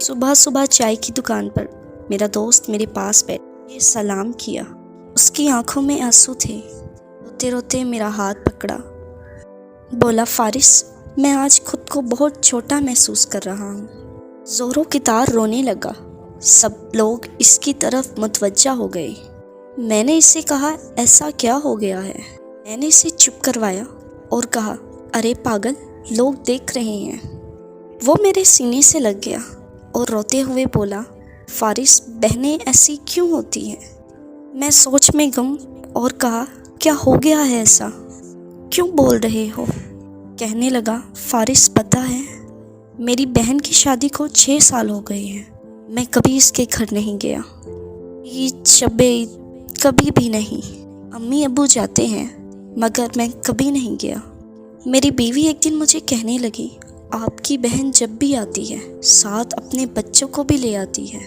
صبح صبح چائے کی دکان پر میرا دوست میرے پاس بیٹھ کے سلام کیا۔ اس کی آنکھوں میں آنسو تھے۔ روتے روتے میرا ہاتھ پکڑا، بولا فارس، میں آج خود کو بہت چھوٹا محسوس کر رہا ہوں۔ زوروں کی طرح رونے لگا۔ سب لوگ اس کی طرف متوجہ ہو گئے۔ میں نے اسے کہا، ایسا کیا ہو گیا ہے؟ میں نے اسے چپ کروایا اور کہا، ارے پاگل، لوگ دیکھ رہے ہیں۔ وہ میرے سینے سے لگ گیا اور روتے ہوئے بولا، فارس، بہنیں ایسی کیوں ہوتی ہیں؟ میں سوچ میں گم اور کہا، کیا ہو گیا ہے ایسا؟ کیوں بول رہے ہو؟ کہنے لگا، فارس پتہ ہے، میری بہن کی شادی کو 6 سال ہو گئے ہیں۔ میں کبھی اس کے گھر نہیں گیا، عید شب عید کبھی بھی نہیں۔ امی ابو جاتے ہیں مگر میں کبھی نہیں گیا۔ میری بیوی ایک دن مجھے کہنے لگی، آپ کی بہن جب بھی آتی ہے ساتھ اپنے بچوں کو بھی لے آتی ہے۔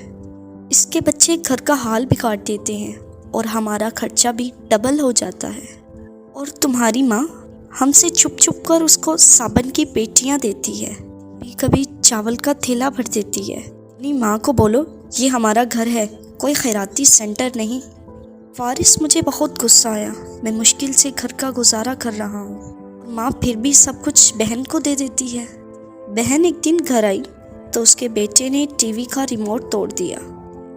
اس کے بچے گھر کا حال بگاڑ دیتے ہیں اور ہمارا خرچہ بھی ڈبل ہو جاتا ہے۔ اور تمہاری ماں ہم سے چھپ چھپ کر اس کو صابن کی پیٹیاں دیتی ہے، کبھی کبھی چاول کا تھیلا بھر دیتی ہے۔ اپنی ماں کو بولو یہ ہمارا گھر ہے، کوئی خیراتی سینٹر نہیں۔ فارس، مجھے بہت غصہ آیا۔ میں مشکل سے گھر کا گزارا کر رہا ہوں، ماں پھر بھی سب کچھ بہن کو دے دیتی ہے۔ بہن ایک دن گھر آئی تو اس کے بیٹے نے ٹی وی کا ریموٹ توڑ دیا۔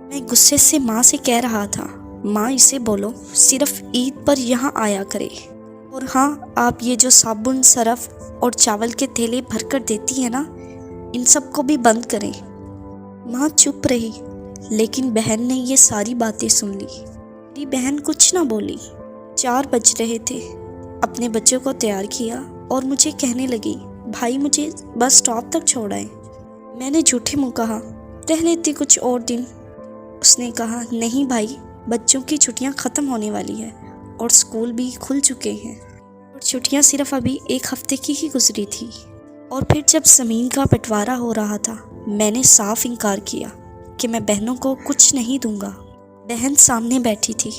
میں غصے سے ماں سے کہہ رہا تھا، ماں اسے بولو صرف عید پر یہاں آیا کرے، اور ہاں، آپ یہ جو صابن، سرف اور چاول کے تھیلے بھر کر دیتی ہیں نا، ان سب کو بھی بند کریں۔ ماں چپ رہی، لیکن بہن نے یہ ساری باتیں سن لی۔ میری بہن کچھ نہ بولی۔ 4 بج رہے تھے۔ اپنے بچوں کو تیار کیا اور مجھے کہنے لگی، بھائی مجھے بس سٹاپ تک چھوڑ آئے۔ میں نے جھوٹے منہ کہا، رہ لیتی کچھ اور دن۔ اس نے کہا، نہیں بھائی، بچوں کی چھٹیاں ختم ہونے والی ہیں اور اسکول بھی کھل چکے ہیں، اور چھٹیاں صرف ابھی 1 ہفتے کی ہی گزری تھی۔ اور پھر جب زمین کا بٹوارا ہو رہا تھا، میں نے صاف انکار کیا کہ میں بہنوں کو کچھ نہیں دوں گا۔ بہن سامنے بیٹھی تھی،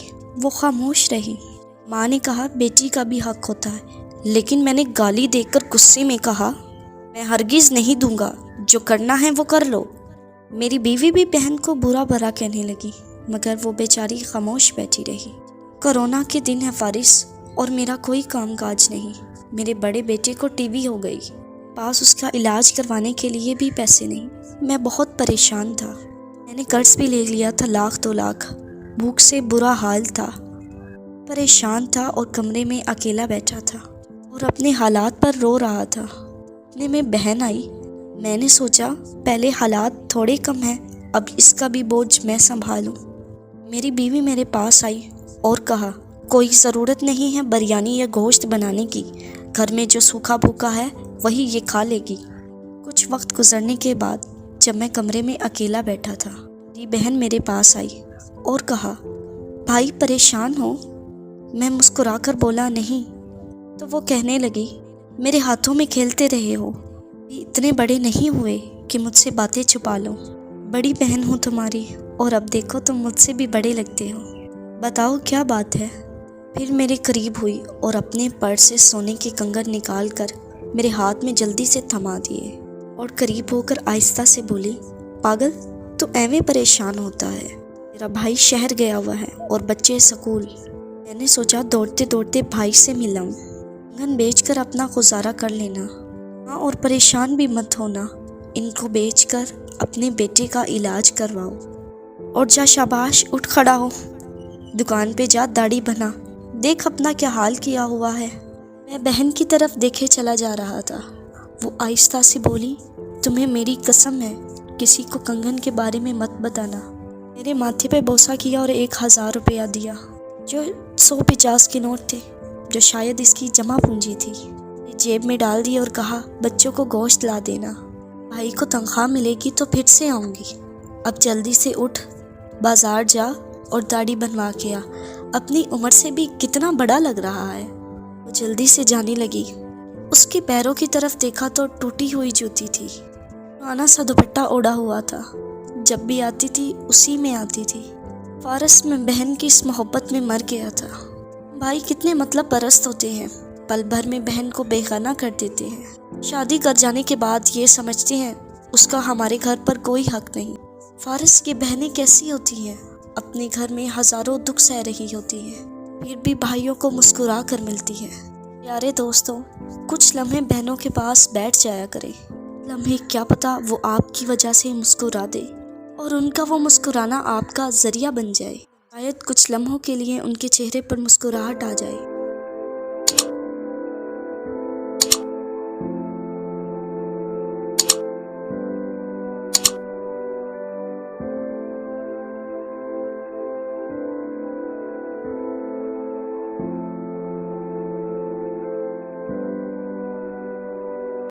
وہ خاموش رہی۔ ماں نے کہا، بیٹی کا بھی حق ہوتا ہے، لیکن میں نے گالی دے کر غصے میں کہا، میں ہرگز نہیں دوں گا، جو کرنا ہے وہ کر لو۔ میری بیوی بھی بہن کو برا بھلا کہنے لگی، مگر وہ بیچاری خاموش بیٹھی رہی۔ کورونا کے دن ہے فارس، اور میرا کوئی کام کاج نہیں۔ میرے بڑے بیٹے کو ٹی وی ہو گئی، پاس اس کا علاج کروانے کے لیے بھی پیسے نہیں۔ میں بہت پریشان تھا۔ میں نے قرض بھی لے لیا تھا 1,00,000 2 لاکھ۔ بھوک سے برا حال تھا، پریشان تھا اور کمرے میں اکیلا بیٹھا تھا اور اپنے حالات پر رو رہا تھا۔ اتنے میں بہن آئی۔ میں نے سوچا پہلے حالات تھوڑے کم ہیں، اب اس کا بھی بوجھ میں سنبھالوں۔ میری بیوی میرے پاس آئی اور کہا، کوئی ضرورت نہیں ہے بریانی یا گوشت بنانے کی، گھر میں جو سوکھا بھوکا ہے وہی یہ کھا لے گی۔ کچھ وقت گزرنے کے بعد جب میں کمرے میں اکیلا بیٹھا تھا، میری بہن میرے پاس آئی اور کہا، بھائی پریشان ہو؟ میں مسکرا کر بولا، نہیں۔ تو وہ کہنے لگی، میرے ہاتھوں میں کھیلتے رہے ہو، اتنے بڑے نہیں ہوئے کہ مجھ سے باتیں چھپا لو۔ بڑی بہن ہوں تمہاری، اور اب دیکھو تم مجھ سے بھی بڑے لگتے ہو، بتاؤ کیا بات ہے؟ پھر میرے قریب ہوئی اور اپنے پرس سے سونے کے کنگن نکال کر میرے ہاتھ میں جلدی سے تھما دیے، اور قریب ہو کر آہستہ سے بولی، پاگل، تو ایویں پریشان ہوتا ہے؟ میرا بھائی شہر گیا ہوا ہے اور بچے سکول۔ میں نے سوچا دوڑتے دوڑتے بھائی سے ملاؤں، کنگن بیچ کر اپنا گزارا کر لینا۔ ہاں، اور پریشان بھی مت ہونا، ان کو بیچ کر اپنے بیٹے کا علاج کرواؤ۔ اور جا، شاباش، اٹھ کھڑا ہو، دکان پہ جا، داڑھی بنا، دیکھ اپنا کیا حال کیا ہوا ہے۔ میں بہن کی طرف دیکھے چلا جا رہا تھا۔ وہ آہستہ سے بولی، تمہیں میری قسم ہے کسی کو کنگن کے بارے میں مت بتانا۔ میرے ماتھے پہ بوسہ کیا اور 1,000 روپیہ دیا، جو 150 کے نوٹ تھے، جو شاید اس کی جمع پونجی تھی۔ جیب میں ڈال دی اور کہا، بچوں کو گوشت لا دینا، بھائی کو تنخواہ ملے گی تو پھر سے آؤں گی۔ اب جلدی سے اٹھ، بازار جا اور داڑھی بنوا کے آ، اپنی عمر سے بھی کتنا بڑا لگ رہا ہے۔ وہ جلدی سے جانے لگی۔ اس کے پیروں کی طرف دیکھا تو ٹوٹی ہوئی جوتی تھی، پرانا سا دوپٹہ اوڑھا ہوا تھا، جب بھی آتی تھی اسی میں آتی تھی۔ فارس، میں بہن کی اس محبت میں مر گیا تھا۔ بھائی کتنے مطلب پرست ہوتے ہیں، پل بھر میں بہن کو بے غنا کر دیتے ہیں۔ شادی کر جانے کے بعد یہ سمجھتے ہیں اس کا ہمارے گھر پر کوئی حق نہیں۔ فارس، یہ بہنیں کیسی ہوتی ہیں؟ اپنے گھر میں ہزاروں دکھ سہ رہی ہوتی ہیں، پھر بھی بھائیوں کو مسکرا کر ملتی ہیں۔ پیارے دوستوں، کچھ لمحے بہنوں کے پاس بیٹھ جایا کریں۔ لمحے کیا پتہ وہ آپ کی وجہ سے مسکرا دے اور ان کا وہ مسکرانا آپ کا ذریعہ بن جائے۔ شاید کچھ لمحوں کے لیے ان کے چہرے پر مسکراہٹ آ جائے۔